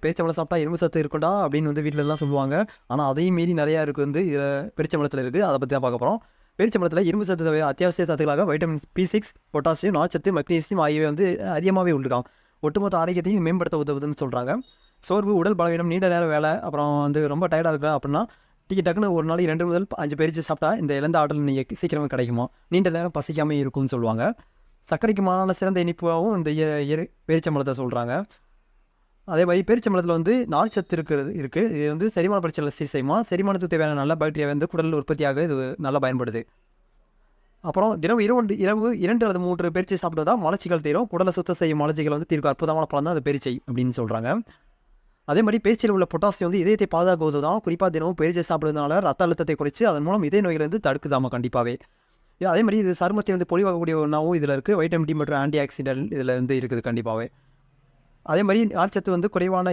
பேரிச்சம்பழம் சாப்பிட்டா இரும்பு சத்து இருக்கும்டா அப்படின்னு வந்து வீட்லலாம் சொல்லுவாங்க. ஆனா அதையும் மீறி நெறையா இருக்கு வந்து பேரிச்சம்பழத்தில இருக்கு. அத பத்தி தான் பார்க்க போறோம். பேரிச்சம்பழத்தில இரும்பு சத்து அத்தியாவசிய சத்துக்களாக வைட்டமின் B6, பொட்டாசியம், நார்ச்சத்து, மக்னீசியம் ஆகியவை வந்து அதிகமாவே உள்ளதாம். ஒட்டுமொத்த ஆரோக்கியத்தையும் மேம்படுத்த உதவுதுன்னு சொல்றாங்க. சோர்வு, உடல் பலவீனம், நீண்ட நேரம் வேலை, அப்புறம் வந்து ரொம்ப டயர்டா இருக்கேன் அப்படின்னா, டக்குனு ஒரு நாளைக்கு 2 முதல் 5 பேரிச்சை சாப்பிட்டா இந்த இழந்த ஆற்றல் நீங்க சீக்கிரமே கிடைக்குமா. நீண்ட நேரம் பசிக்காம இருக்கும்னு சொல்லுவாங்க. சர்க்கரைக்கு மாறான சிறந்த இனிப்பாவும் இந்த பேரிச்சம்பழத்தை சொல்றாங்க. அதே மாதிரி பேரிச்சம்பழத்தில் வந்து நார்ச்சத்து இருக்கு. இது வந்து செரிமான பிரச்சனை சரி செய்யுமா. செரிமானத்துக்கு தேவையான நல்ல பாக்டீரியா வந்து குடலில் உற்பத்தியாக இது நல்லா பயன்படுது. அப்புறம் தினம் இரவு 2 அல்லது 3 பேரிச்சை சாப்பிடுவதா மலச்சிக்கல் தீரும். குடலை சுத்தம் செய்யும் மலச்சிக்கல் வந்து தீர்க்கும் அற்புதமான பழம் தான் அந்த பேரிச்சை அப்படின்னு சொல்கிறாங்க. அதே மாதிரி பேரிச்சையில் உள்ள பொட்டாசியம் வந்து இதயத்தை பாதுகாக்குவது தான். குறிப்பாக தினமும் பேரிச்சை சாப்பிடுவதனால ரத்த அழுத்தத்தை குறைச்சி அதன் மூலம் இதய நோய்களை வந்து தடுக்குதாமா கண்டிப்பாகவே. அதே மாதிரி இது சருமத்தை வந்து பொலிவாக்கக்கூடிய ஒன்றாவும் இதில் இருக்குது. வைட்டமின் டி மற்றும் ஆன்டி ஆக்சிடென்ட் இதில் வந்து இருக்குது கண்டிப்பாகவே. அதே மாதிரி நார்ச்சத்து வந்து குறைவான